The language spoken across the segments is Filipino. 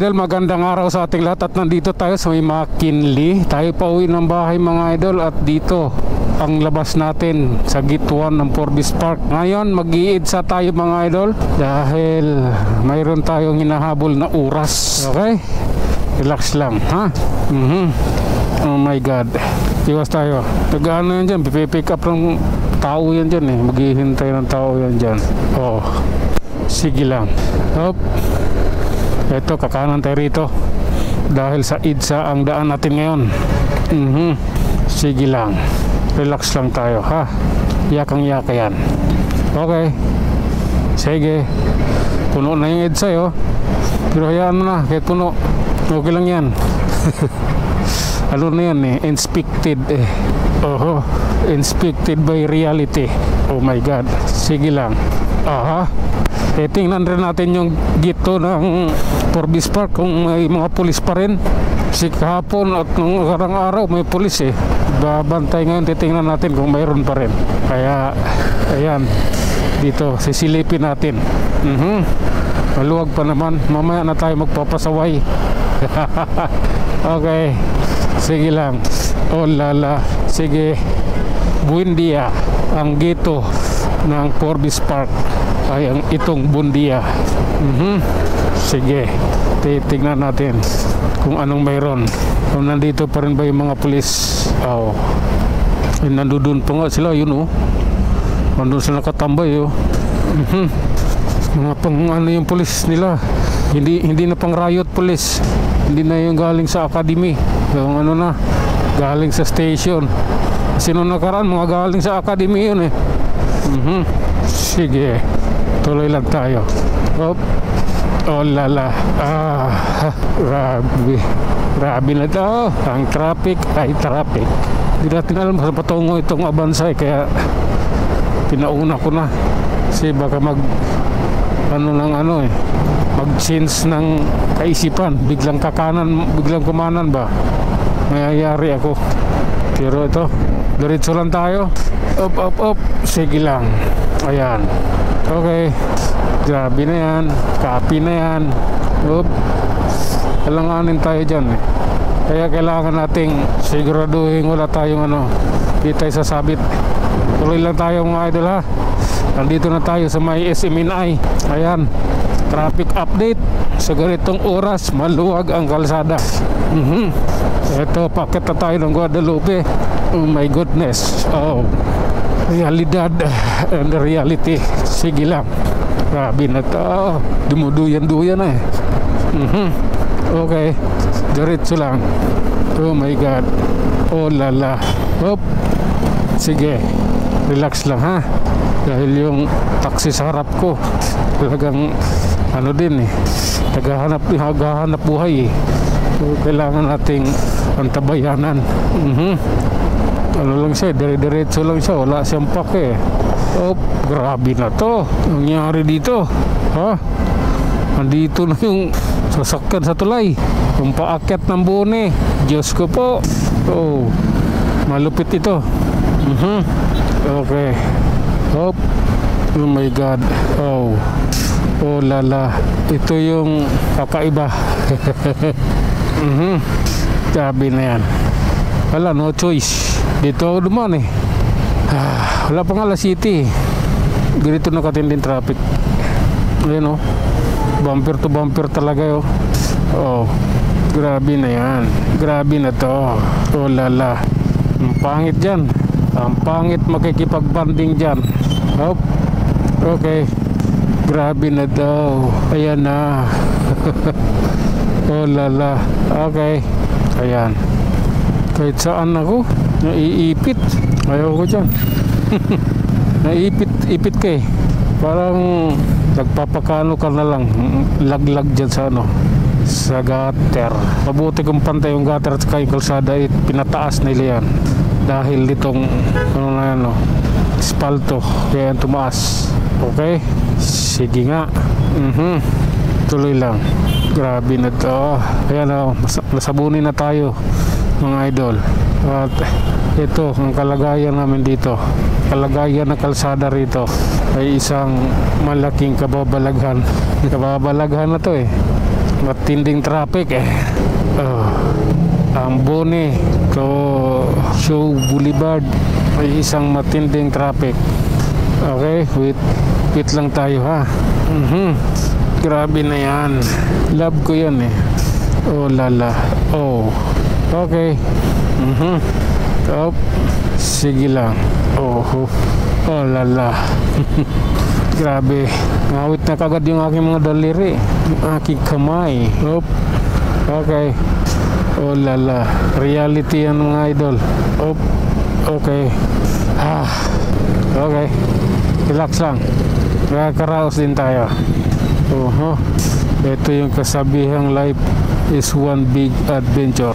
idol, magandang araw sa ating lahat at nandito tayo sa may McKinley. Tayo pa uwi ng bahay mga idol at dito ang labas natin sa gate 1 ng Forbes Park. Ngayon mag-iidsa tayo mga idol dahil mayroon tayong hinahabol na oras. Okay? Relax lang ha? Oh my god, iwas tayo. Nag-ano yan dyan, pipick up ng tao yan dyan eh. Maghihintay ng tao yan dyan. Oh, sige lang. Hop. Ito, kakanan tayo rito dahil sa EDSA ang daan natin ngayon. Sige lang, relax lang tayo ha. Yakang-yaka yan. Okay, sige. Puno na yung EDSA yo. Pero hayaan mo na, kahit puno, okay lang yan. Ano na yan eh, inspected eh. Inspected by reality. Oh my god, sige lang. Aha. Tingnan rin natin yung gito ng Forbes Park kung may mga pulis pa rin. Kasi kahapon at nung karang araw may pulis eh. Babantay ngayon, titingnan natin kung mayroon pa rin. Kaya ayan, dito sisilipin natin. Maluwag pa naman, mamaya na tayo magpapasaway. Okay, sige lang. Oh lala, sige. Buendia, ang gito ng Forbes Park ay ang itong Bundia. Sige, titignan natin kung anong mayroon. Kung nandito pa rin ba yung mga pulis. Nandun pa nga sila, yun oh. Nandun sila nakatambay oh. Mga pang ano yung pulis nila. Hindi na pang riot police. Hindi na yung galing sa academy. Yung ano na, galing sa station. Sino nakaraan, mga galing sa academy yun eh. Sige, tuloy lang tayo. Oh lala. Grabe na to. Ang traffic ay traffic. Hindi natin alam sa patungo itong Abansay, kaya pinauna ko na. Kasi baka mag change ng kaisipan, biglang kakanan, biglang kumanan ba, mayayari ako. Pero ito, diretso lang tayo. Up, sige lang. Ayan, okay. Grabe na yan, copy na yan. Kailanganin tayo dyan eh. Kaya kailangan nating siguraduhin wala tayong di tayo sasabit. Tuloy lang tayo mga idol ha. Nandito na tayo sa may SMNI. Ayan, traffic update. Sa ganitong oras, maluwag ang kalsada. Ito, pakit na tayo ng Guadalupe. Oh my goodness. Realidad and reality. Sige lang. Grabe na to. Dumuduyan-duyan na eh. Okay, diretso lang. Oh my god. Oh lala. Sige, relax lang ha. Dahil yung taxi sa harap ko talagang din eh, naghahanap buhay eh. So, kailangan nating antabayanan. Lang siya, dire-diretso lang siya, wala siyang pake. Grabe na to. Nangyari dito ha. Nandito na yung sasakyan sa tulay, yung paakyat ng Bone. Diyos ko po. Malupit ito. Okay. Oh my god. Oh lala, ito yung kakaiba. Sabi na yan, wala, no choice. Dito ako duman eh. Wala pang alas city. Ganito na katinding traffic. Ayan bumper to bumper talaga grabe na yan. Grabe na to. Oh lala, ang pangit dyan. Ang pangit makikipagbanding dyan. Okay, grabe na daw. Ayan na. Oh lala. Okay, ayan. Kahit saan ako naiipit. Ayaw ko dyan. Naiipit ka eh. Parang nagpapakano ka na lang. Laglag dyan sa sa gutter. Mabuti kung pantay yung gutter at saka yung kalsada, pinataas nila yan dahil ditong espalto, kaya tumaas. Okay, sige nga. Tuloy lang. Grabe na to. Ayan nasabunin na tayo mga idol. At ito ang kalagayan namin dito. Kalagayan ng kalsada rito ay isang malaking kababalaghan. Kababalaghan na to eh. matinding traffic ang Bone to Show Boulevard may isang matinding traffic. Okay, wait lang tayo ha. Grabe na yan, love ko yan oh lala. Oh okay. Sige lang. Oh lala. Grabe, ngawit na kagad yung aking mga daliri, yung aking kamay. Okay. Oh lala, reality yan mga idol. Okay. Okay, relax lang, nakakaraos din tayo. Ito yung kasabihang life is one big adventure.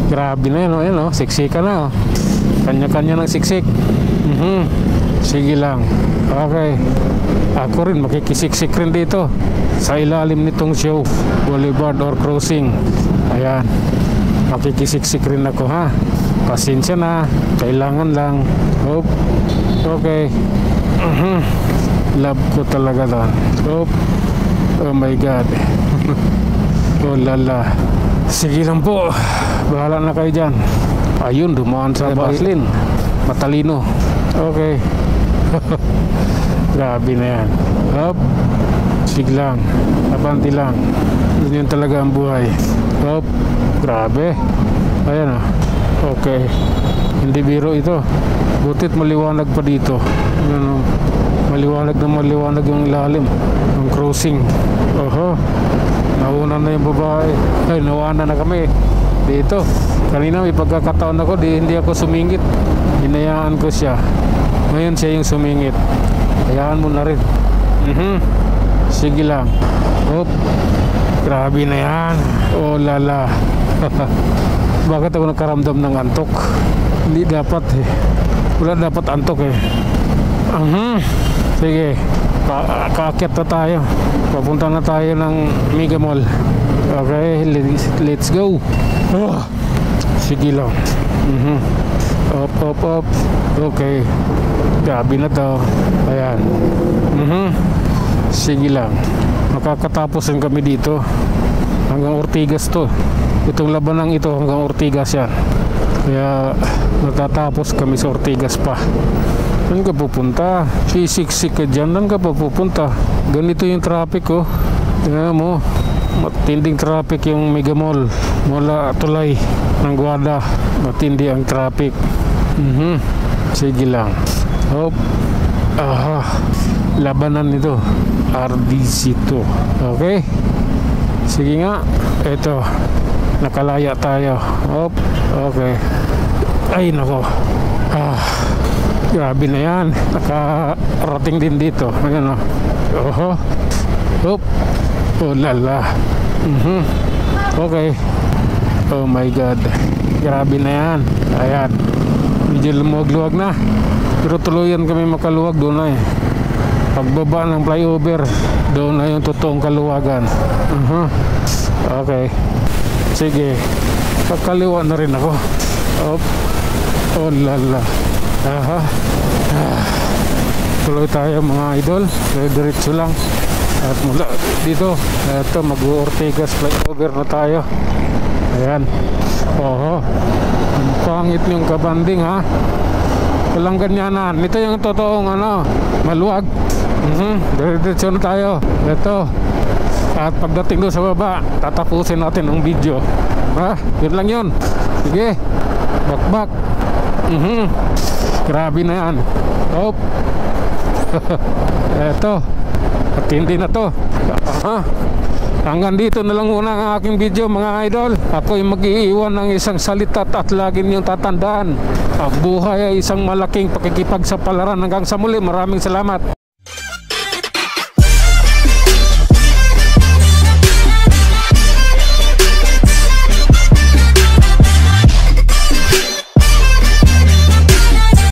Grabe na yun, siksik ka na kanya-kanya ng siksik. Sige lang. Okay, ako rin makikisiksik rin dito sa ilalim nitong Show Boulevard or crossing. Ayan, makikisiksik rin ako ha. Pasensya na, kailangan lang. Okay. Love ko talaga doon. Oh my God. Oh lala. Sige lang po, bahala na kayo dyan. Ayun, dumaan sa Baslin. Matalino. Okay. Grabe na yan. Sige lang, abanti lang. Yun talaga ang buhay. Grabe. Ayan okay, hindi biro ito. Butit maliwanag pa dito. Maliwanag yung ilalim ng crossing. Nauna na yung babae. Nawana na kami dito. Kanina may pagkakataon ako, hindi ako sumingit. Hinayaan ko siya. Ngayon siya yung sumingit. Hayaan mo na rin. Sige lang. Grabe na yan. Oh lala. Bakit ako nakaramdam ng antok? Hindi dapat wala dapat antok Sige, kaakyat na tayo. Papunta na tayo ng Mega Mall. Okay, let's go. Sige lang. Up. Okay, gabi na to. Ayan. Sige lang, makakatapos din kami dito. Hanggang Ortigas to. Itong labanang ito hanggang Ortigas yan. Kaya matatapos kami sa Ortigas pa. Saan ka pupunta? Sisiksik ka dyan. Saan ka pa pupunta? Ganito yung traffic Tingnan mo, matinding traffic yung Mega Mall. Mula tulay ng Guada, matindi ang traffic. Sige lang. Labanan nito RDC to. Okay, sige nga. Ito, nakalaya tayo. Okay. Ay nako. Grabe na yan. Nakarating din dito. Ayan oh lala. Okay. Oh my God, grabe na yan. Ayan, medyo lumuwag-luwag na, pero tuluyan kami makaluwag. Doon na pagbaba ng flyover, doon na yung totoong kaluwagan. Okay, sige, kakaliwa na rin ako. Oh lala. Tuloy tayo mga idol, diretso lang. At mula dito, ito mag-Ortigas flyover na tayo. Ayan. Ang pangit yung kabanding walang ganyanan. Ito yung totoong maluwag. Diretso na tayo. Ito. At pagdating doon sa baba, tatapusin natin ang video. Yun lang yun. Sige, bakbak. Grabe na yan. Eto, at hindi na to. Hanggang dito na lang muna ang aking video mga idol. Ako ay mag-iiwan ng isang salita at lagi niyong tatandaan, ang buhay ay isang malaking pakikipagsapalaran. Hanggang sa muli, maraming salamat.